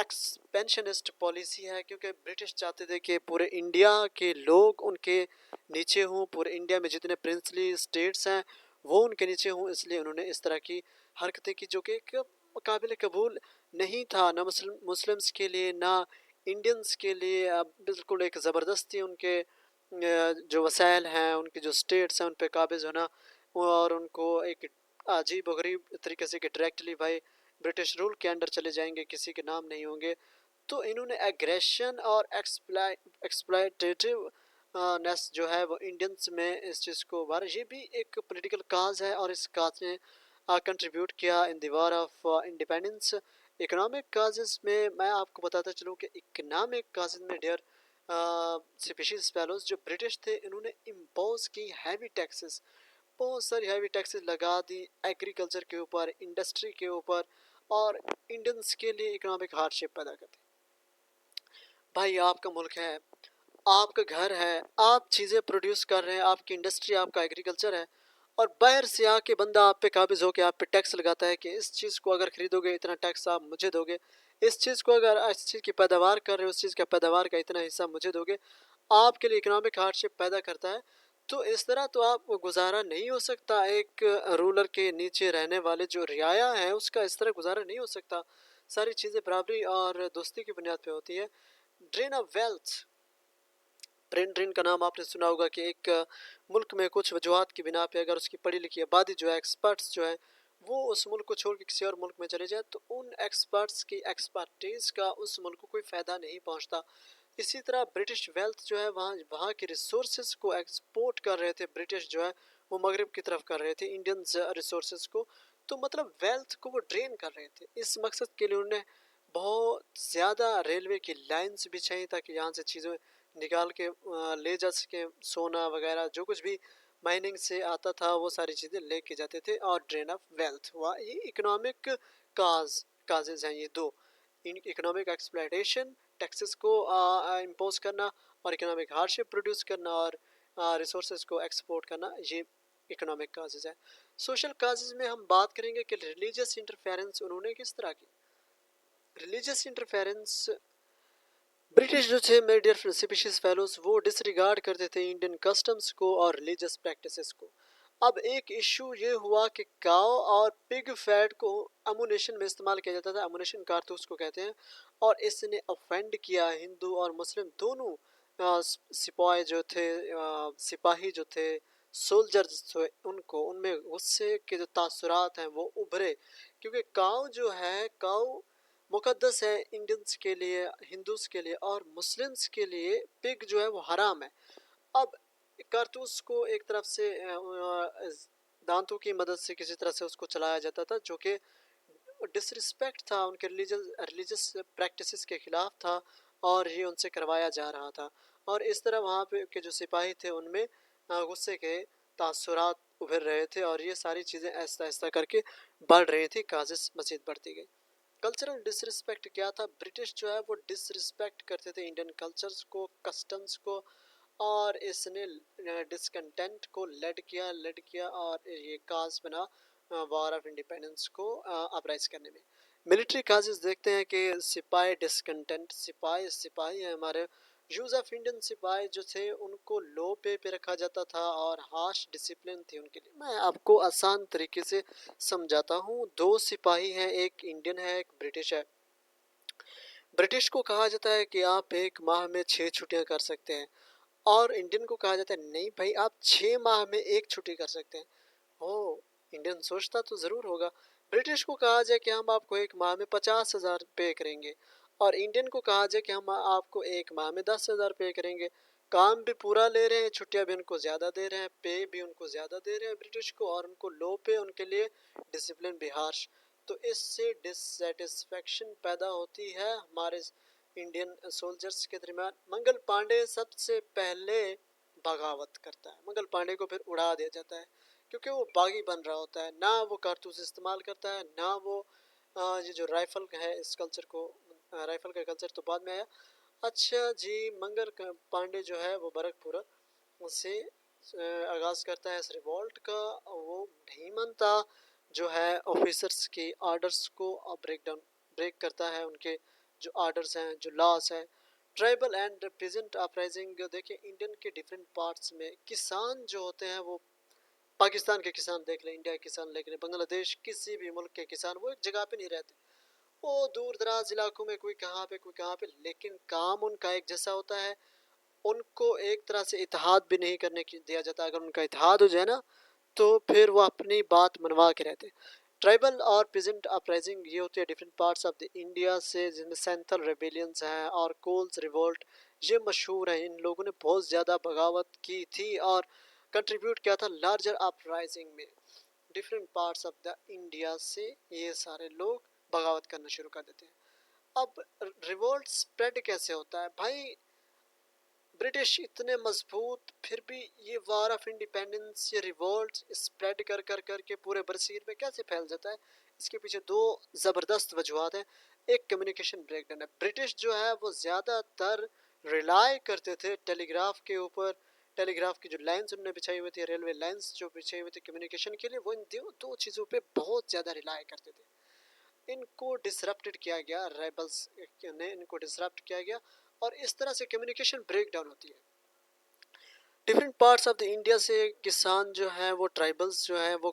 ایکسپینشنسٹ policy ہے، کیونکہ British چاہتے تھے کہ پورے انڈیا کے لوگ ان کے نیچے ہوں، پورے انڈیا میں جتنے پرنسلی اسٹیٹس ہیں وہ ان کے نیچے ہوں، اس لیے انہوں نے اس طرح کی حرکتیں کی جو کہ ایک قابل قبول نہیں تھا، نہ مسلمس کے لیے نہ انڈینس کے لیے۔ بالکل ایک زبردستی ان کے جو وسائل ہیں، ان کی جو اسٹیٹس ہیں ان پہ قابض ہونا، اور ان کو ایک عجیب و غریب طریقے سے کہ ڈائریکٹلی بھائی برٹش رول کے انڈر چلے جائیں گے، کسی کے نام نہیں ہوں گے۔ تو انہوں نے ایگریشن اور ایکسپلائٹیٹیو نیس جو ہے وہ انڈینس میں اس چیز کو یہ بھی ایک پولیٹیکل کاز ہے، اور اس کاز نے کنٹریبیوٹ کیا in the war of independence. Economic causes میں آپ کو بتاتا چلوں کہ اکنامک کازز میں ڈیئر سپیشیز فیلوز جو برٹش تھے انہوں نے امپوز کی ہیوی ٹیکسز، بہت ساری ہیوی ٹیکسز لگا دی ایگریکلچر کے اوپر، انڈسٹری کے اوپر، اور انڈینس کے لیے اکنامک ہارڈ شپ پیدا کرتی۔ بھائی آپ کا ملک ہے، آپ کا گھر ہے، آپ چیزیں پروڈیوس کر رہے ہیں، آپ کی انڈسٹری، آپ کا ایگریکلچر ہے، اور باہر سے آ کے بندہ آپ پہ قابض ہو کے آپ پہ ٹیکس لگاتا ہے کہ اس چیز کو اگر خریدو گے اتنا ٹیکس آپ مجھے دو گے، اس چیز کو اگر اس چیز کی پیداوار کر رہے ہو اس چیز کا پیداوار کا اتنا حصہ مجھے دو گے، آپ کے لیے اکنامک ہارڈ شپ پیدا کرتا ہے۔ تو اس طرح تو آپ کو گزارا نہیں ہو سکتا، ایک رولر کے نیچے رہنے والے جو رعایا ہیں اس کا اس طرح گزارا نہیں ہو سکتا۔ ساری چیزیں برابری اور دوستی کی بنیاد پہ ہوتی ہے۔ Drain of wealth, brain drain کا نام آپ نے سنا ہوگا کہ ایک ملک میں کچھ وجوہات کی بنا پہ اگر اس کی پڑھی لکھی آبادی جو ہے، ایکسپرٹس جو ہیں، وہ اس ملک کو چھوڑ کے کسی اور ملک میں چلے جائیں تو ان ایکسپرٹس کی ایکسپرٹیز کا اس ملک کو کوئی فائدہ نہیں پہنچتا۔ اسی طرح برٹش ویلتھ جو ہے وہاں کے ریسورسز کو ایکسپورٹ کر رہے تھے، برٹش جو ہے وہ مغرب کی طرف کر رہے تھے انڈینز ریسورسز کو، تو مطلب ویلتھ کو وہ ڈرین کر رہے تھے۔ اس مقصد کے لیے انہوں نے بہت زیادہ ریلوے کی لائنز بچھائیں تاکہ یہاں سے چیزیں نکال کے لے جا سکیں، سونا وغیرہ جو کچھ بھی مائننگ سے آتا تھا وہ ساری چیزیں لے کے جاتے تھے، اور ڈرین آف ویلتھ ہوا۔ یہ اکنامک کازز ہیں، یہ دو، اکنامک ایکسپلائٹیشن، ٹیکسز کو امپوز کرنا، اور اکنامک ہارڈشپ پروڈیوس کرنا، اور ریسورسز کو ایکسپورٹ کرنا، یہ اکنامک کازز ہے۔ سوشل کازز میں ہم بات کریں گے کہ ریلیجیس انٹرفیرنس انہوں نے کس طرح کی۔ ریلیجیس انٹرفیرنس، برٹش جو تھے میرے ڈیئر سپیشیز فیلوز، وہ ڈس ریگارڈ کرتے تھے انڈین کسٹمز کو اور ریلیجیس پریکٹسز کو۔ اب ایک ایشو یہ ہوا کہ کاؤ اور پگ فیٹ کو امونیشن میں استعمال کیا جاتا تھا، امونیشن کارتوس کو کہتے ہیں، اور اس نے افینڈ کیا ہندو اور مسلم دونوں سپاہی جو تھے، سپاہی جو تھے، سولجرز تھے، ان میں غصے کے جو تاثرات ہیں وہ ابھرے، کیونکہ کاؤ جو ہے، کاؤ مقدس ہے انڈینس کے لیے، ہندوز کے لیے، اور مسلمس کے لیے پگ جو ہے وہ حرام ہے۔ اب کارتوس کو ایک طرف سے دانتوں کی مدد سے کسی طرح سے اس کو چلایا جاتا تھا، جو کہ ڈسرسپیکٹ تھا، ان کے ریلیجس پریکٹسز کے خلاف تھا، اور یہ ان سے کروایا جا رہا تھا، اور اس طرح وہاں پہ کے جو سپاہی تھے ان میں غصے کے تاثرات ابھر رہے تھے، اور یہ ساری چیزیں آہستہ آہستہ کر کے بڑھ رہی تھی، کازز مزید بڑھتی گئی۔ کلچرل ڈسرسپیکٹ کیا تھا؟ برٹش جو ہے وہ ڈسرسپیکٹ کرتے تھے انڈین کلچرز کو، کسٹمز کو، اور اس نے ڈسکنٹینٹ کو لیڈ کیا اور یہ کاز بنا وار آف انڈیپینڈنس کو اپرائز کرنے میں۔ ملٹری کازز دیکھتے ہیں کہ سپاہی ڈسکنٹینٹ، سپاہی ہیں ہمارے، یوز آف انڈین سپاہی جو تھے ان کو لو پے رکھا جاتا تھا، اور ہارش ڈسپلن تھی ان کے لیے۔ میں آپ کو آسان طریقے سے سمجھاتا ہوں، دو سپاہی ہیں، ایک انڈین ہے ایک برٹش ہے۔ برٹش کو کہا جاتا ہے کہ آپ ایک ماہ میں 6 چھٹیاں کر سکتے ہیں، اور انڈین کو کہا جاتا ہے نہیں بھائی آپ 6 ماہ میں ایک چھٹی کر سکتے ہیں۔ انڈین سوچتا تو ضرور ہوگا۔ برٹش کو کہا جائے کہ ہم آپ کو ایک ماہ میں 50,000 پے کریں گے، اور انڈین کو کہا جائے کہ ہم آپ کو ایک ماہ میں 10,000 پے کریں گے۔ کام بھی پورا لے رہے ہیں، چھٹیاں بھی ان کو زیادہ دے رہے ہیں، پے بھی ان کو زیادہ دے رہے ہیں برٹش کو، اور ان کو لو پے، ان کے لیے ڈسپلن بھی ہارش۔ تو اس سے ڈسسیٹسفیکشن پیدا ہوتی ہے ہمارے انڈین سولجرز کے درمیان۔ منگل پانڈے سب سے پہلے بغاوت کرتا ہے، منگل پانڈے کو پھر اڑا دیا جاتا ہے، کیونکہ وہ باغی بن رہا ہوتا ہے، نہ وہ کارتوس استعمال کرتا ہے، نہ وہ یہ جو رائفل ہے اس کلچر کو، رائفل کا کلچر تو بعد میں آیا۔ اچھا جی، منگل پانڈے جو ہے وہ برک پورہ سے آغاز کرتا ہے اس ریوولٹ کا، وہ نہیں مانتا جو ہے آفیسرز کی آرڈرز کو، بریک کرتا ہے ان کے جو آرڈرز ہیں، جو لاس ہیں. ٹرائبل اینڈ پیزنٹ اپرائزنگ دیکھیں انڈین کے ڈفرینٹ پارٹس میں کسان جو ہوتے ہیں وہ پاکستان کے کسان دیکھ لیں، انڈیا کے کسان دیکھ لیں، بنگلہ دیش کسی بھی ملک کے کسان وہ ایک جگہ پہ نہیں رہتے، وہ دور دراز علاقوں میں کوئی کہاں پہ لیکن کام ان کا ایک جیسا ہوتا ہے. ان کو ایک طرح سے اتحاد بھی نہیں کرنے کی دیا جاتا، اگر ان کا اتحاد ہو جائے نا تو پھر وہ اپنی بات منوا کے رہتے. ٹرائبل اور پیزنٹ اپرائزنگ یہ ہوتی ہے different parts of the India سے، جن میں سینتھل ریبیلینز ہیں اور کولز ریولٹ یہ مشہور ہیں. ان لوگوں نے بہت زیادہ بغاوت کی تھی اور کنٹریبیوٹ کیا تھا لارجر اپرائزنگ میں. Different parts of the India سے یہ سارے لوگ بغاوت کرنا شروع کر دیتے ہیں. اب ریولٹ سپریڈ کیسے ہوتا ہے بھائی؟ برٹش اتنے مضبوط پھر بھی یہ وار آف انڈیپینڈنس، یہ ریولٹ اسپریڈ کر کے پورے برصغیر میں کیسے پھیل جاتا ہے؟ اس کے پیچھے دو زبردست وجوہات ہیں. ایک کمیونیکیشن بریک ڈاؤن ہے. برٹش جو ہے وہ زیادہ تر ریلائی کرتے تھے ٹیلی گراف کے اوپر. ٹیلی گراف کی جو لائنز انہوں نے بچھائی ہوئی تھی، ریلوے لائنز جو بچھائی ہوئی تھی کمیونیکیشن کے لیے، وہ ان دو چیزوں پہ بہت زیادہ ریلائی کرتے تھے. ان کو ڈسرپٹڈ کیا گیا، ریبلز نے ان کو ڈسرپٹ کیا گیا اور اس طرح سے کمیونیکیشن بریک ڈاؤن ہوتی ہے. Different parts of the India سے کسان جو ہیں وہ ٹرائبلز جو ہیں وہ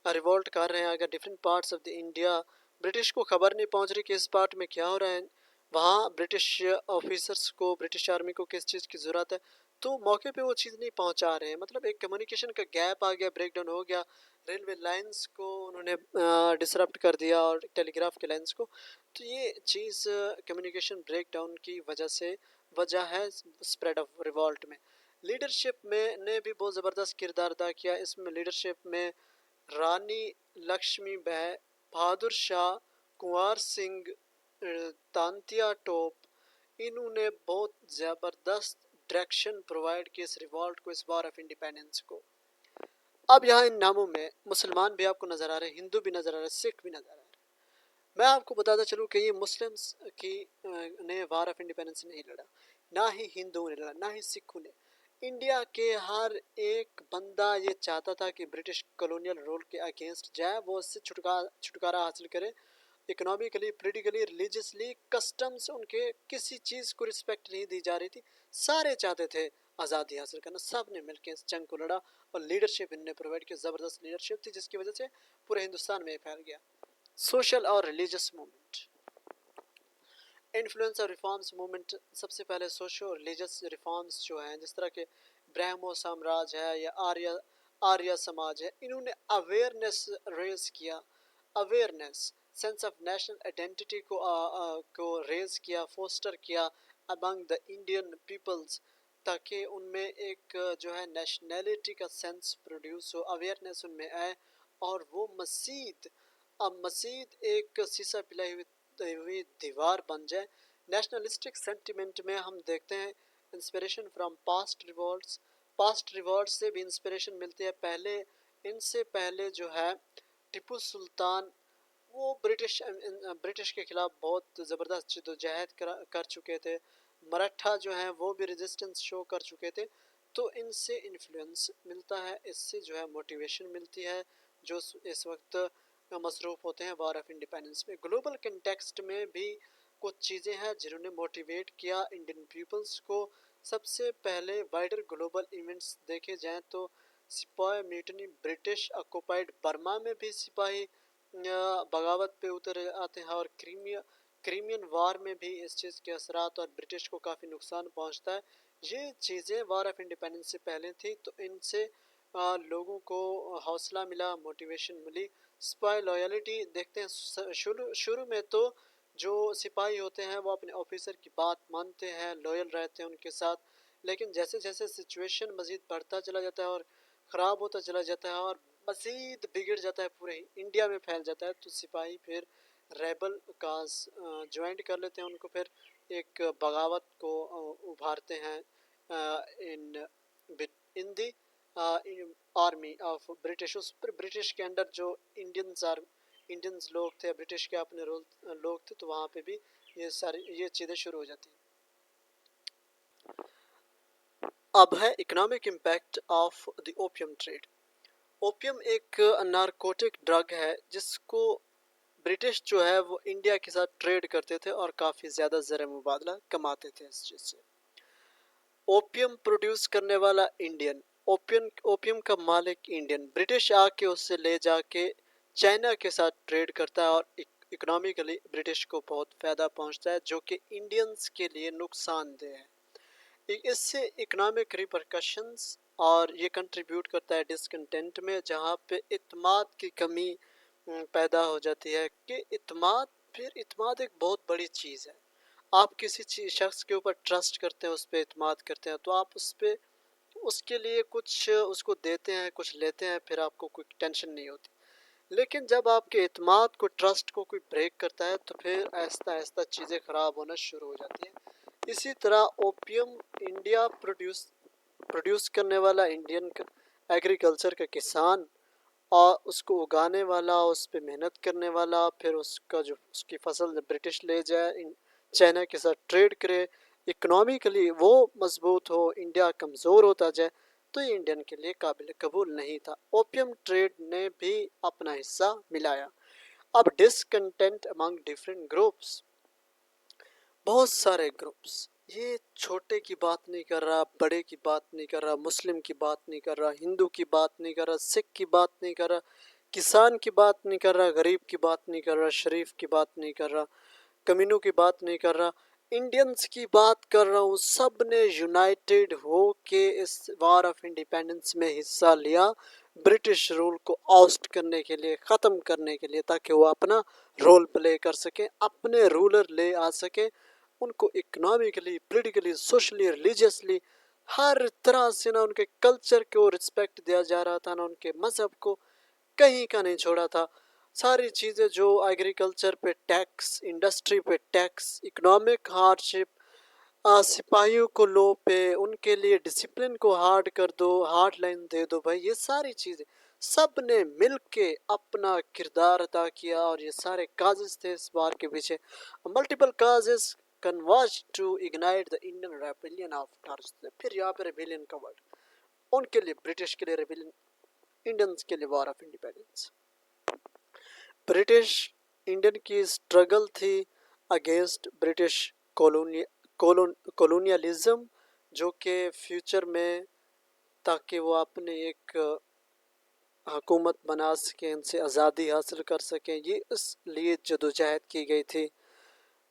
ریولٹ کر رہے ہیں. اگر different parts of the India British کو خبر نہیں پہنچ رہی کہ اس پارٹ میں کیا ہو رہا ہے، وہاں برٹش آفیسرس کو، برٹش آرمی کو کس چیز کی ضرورت ہے، تو موقع پہ وہ چیز نہیں پہنچا رہے ہیں. مطلب ایک کمیونیکیشن کا گیپ آ گیا، بریک ڈاؤن ہو گیا. ریلوے لائنز کو انہوں نے ڈسرپٹ کر دیا اور ٹیلی گراف کے لائنز کو. تو یہ چیز کمیونیکیشن بریک ڈاؤن کی وجہ ہے اسپریڈ آف ریوالٹ میں. لیڈرشپ میں نے بھی بہت زبردست کردار ادا کیا. اس میں لیڈرشپ میں رانی لکشمی بائی، بہادر شاہ، کنوار سنگھ، تانتیا ٹوپ، انہوں نے بہت زبردست ڈائریکشن پرووائڈ کی اس ریوالٹ کو، اس وار آف انڈیپینڈنس کو. اب یہاں ان ناموں میں مسلمان بھی آپ کو نظر آ رہے ہیں، ہندو بھی نظر آ رہے ہیں، سکھ بھی نظر آ رہے ہیں. میں آپ کو بتاتا چلوں کہ یہ مسلمس کی نے وار آف انڈیپینڈنس نہیں لڑا، نہ ہی ہندوؤں نے لڑا، نہ ہی سکھوں نے. انڈیا کے ہر ایک بندہ یہ چاہتا تھا کہ برٹش کولونیل رول کے اگینسٹ جائے، وہ اس سے چھٹکارا حاصل کرے. اکنامکلی، پولیٹیکلی، ریلیجیسلی، کسٹمز ان کے کسی چیز کو رسپیکٹ نہیں دی جا رہی تھی. سارے چاہتے تھے آزادی حاصل کرنا، سب نے مل کے اس جنگ کو لڑا اور لیڈرشپ ان نے پرووائڈ کی. زبردست لیڈرشپ تھی جس کی وجہ سے پورے ہندوستان میں پھیل گیا. سوشل اور ریلیجیس موومنٹ، انفلوئنس اور ریفارمز موومنٹ. سب سے پہلے سوشل ریلیجیس ریفارمز جو ہیں، جس طرح کہ برہمو سامراج ہے یا آریہ سماج ہے، انہوں نے اویئرنیس ریز کیا. Awareness, sense of national identity کو ریز کیا، فوسٹر کیا امنگ دا انڈین پیپلز، تاکہ ان میں ایک جو ہے نیشنلٹی کا سینس پروڈیوس ہو، اویئرنیس ان میں آئے اور وہ مزید ایک سیسا پلائی ہوئی دیوار بن جائے. نیشنلسٹک سینٹیمنٹ میں ہم دیکھتے ہیں انسپریشن فرام پاسٹ ریوالٹس سے بھی انسپریشن ملتی ہے. ان سے پہلے جو ہے ٹیپو سلطان، وہ برٹش کے خلاف بہت زبردست جدوجہد کر چکے تھے. مراٹھا جو ہیں وہ بھی ریزسٹنس شو کر چکے تھے. تو ان سے انفلوئنس ملتا ہے، اس سے جو ہے موٹیویشن ملتی ہے، جو اس وقت مصروف ہوتے ہیں وار آف انڈیپینڈنس میں. گلوبل کنٹیکسٹ میں بھی کچھ چیزیں ہیں جنہوں نے موٹیویٹ کیا انڈین پیپلز کو. سب سے پہلے وائڈر گلوبل ایونٹس دیکھے جائیں تو سپاہی میوٹنی، برٹش آکوپائڈ برما میں بھی سپاہی بغاوت پہ اتر آتے ہیں، اور کریمین وار میں بھی اس چیز کے اثرات اور برٹش کو کافی نقصان پہنچتا ہے. یہ چیزیں وار آف انڈیپینڈنس سے پہلے تھی، تو ان سے لوگوں کو حوصلہ ملا، موٹیویشن ملی. سپاہی لائلٹی دیکھتے ہیں، شروع میں تو جو سپاہی ہوتے ہیں وہ اپنے آفیسر کی بات مانتے ہیں، لوئل رہتے ہیں ان کے ساتھ. لیکن جیسے جیسے سچویشن مزید بڑھتا چلا جاتا ہے اور خراب ہوتا چلا جاتا ہے اور مزید بگڑ جاتا ہے، پورے انڈیا میں پھیل جاتا ہے، تو سپاہی پھر ریبل کاز جوائنٹ کر لیتے ہیں، ان کو پھر ایک بغاوت کو ابھارتے ہیں in the army of British. اس پر برٹش کے انڈر جو انڈینز لوگ تھے، برٹش کے اپنے لوگ تھے، تو وہاں پہ بھی یہ چیزیں شروع ہو جاتی ہیں. اب ہے economic impact of the opium trade. Opium ایک نارکوٹک ڈرگ ہے جس کو برٹش جو ہے وہ انڈیا کے ساتھ ٹریڈ کرتے تھے اور کافی زیادہ زر مبادلہ کماتے تھے اس چیز سے۔ اوپیم پروڈیوس کرنے والا انڈین، اوپیم کا مالک انڈین، برٹش آ کے اس سے لے جا کے چائنا کے ساتھ ٹریڈ کرتا ہے اور اکنامیکلی برٹش کو بہت فائدہ پہنچتا ہے جو کہ انڈینز کے لیے نقصان دہ ہے۔ اس سے اکنامک ریپرکشنز اور یہ کنٹریبیوٹ کرتا ہے ڈسکنٹینٹ میں، جہاں پہ اعتماد کی کمی پیدا ہو جاتی ہے کہ اعتماد ایک بہت بڑی چیز ہے۔ آپ کسی شخص کے اوپر ٹرسٹ کرتے ہیں، اس پہ اعتماد کرتے ہیں، تو آپ اس کے لیے کچھ اس کو دیتے ہیں، کچھ لیتے ہیں، پھر آپ کو کوئی ٹینشن نہیں ہوتی۔ لیکن جب آپ کے اعتماد کو، ٹرسٹ کو کوئی بریک کرتا ہے تو پھر آہستہ آہستہ چیزیں خراب ہونا شروع ہو جاتی ہیں۔ اسی طرح اوپیم انڈیا پروڈیوس کرنے والا انڈین ایگریکلچر کا کسان اور اس کو اگانے والا، اس پہ محنت کرنے والا، پھر اس کی فصل برٹش لے جائے، چائنا کے ساتھ ٹریڈ کرے، اکنامکلی وہ مضبوط ہو، انڈیا کمزور ہوتا جائے، تو یہ انڈین کے لیے قابل قبول نہیں تھا۔ اوپیم ٹریڈ نے بھی اپنا حصہ ملایا۔ اب ڈسکنٹینٹ امنگ ڈفرینٹ گروپس، بہت سارے گروپس، یہ چھوٹے کی بات نہیں کر رہا، بڑے کی بات نہیں کر رہا، مسلم کی بات نہیں کر رہا، ہندو کی بات نہیں کر رہا، سکھ کی بات نہیں کر رہا، کسان کی بات نہیں کر رہا، غریب کی بات نہیں کر رہا، شریف کی بات نہیں کر رہا، کمیونو کی بات نہیں کر رہا، انڈینز کی بات کر رہا ہوں۔ سب نے یونائٹڈ ہو کے اس وار آف انڈیپینڈنس میں حصہ لیا، برٹش رول کو آؤسٹ کرنے کے لیے، ختم کرنے کے لیے، تاکہ وہ اپنا رول پلے کر سکیں، اپنے رولر لے آ سکیں، ان کو اکنامکلی، پولیٹیکلی، سوشلی، ریلیجیسلی ہر طرح سے نہ ان کے کلچر کو رسپیکٹ دیا جا رہا تھا، نہ ان کے مذہب کو کہیں کا نہیں چھوڑا تھا۔ ساری چیزیں جو ایگریکلچر پہ ٹیکس، انڈسٹری پہ ٹیکس، اکنامک ہارڈ شپ، سپاہیوں کو لو پہ، ان کے لیے ڈسپلن کو ہارڈ کر دو، ہارڈ لائن دے دو بھائی، یہ ساری چیزیں سب نے مل کے اپنا کردار ادا کیا، اور یہ سارے کازز تھے اس بار کے پیچھے۔ Multiple causes converge to ignite the Indian rebellion of ٹارس، پھر یہاں پہ ریبیلین کا ورڈ، ان کے لیے برٹش کے لیے ریبیلین، انڈینز کے لیے war of independence. British Indian کی اسٹرگل تھی اگینسٹ برٹش کولونیلزم، جو کہ فیوچر میں تاکہ وہ اپنے ایک حکومت بنا سکیں، ان سے آزادی حاصل کر سکیں، یہ اس لیے جدوجہد کی گئی تھی۔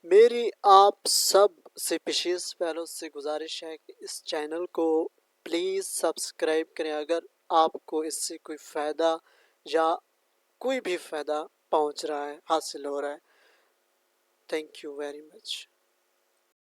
میری آپ سب سے پشیس پہلو سے گزارش ہے کہ اس چینل کو پلیز سبسکرائب کریں اگر آپ کو اس سے کوئی فائدہ یا کوئی بھی فائدہ پہنچ رہا ہے، حاصل ہو رہا ہے۔ Thank you very much.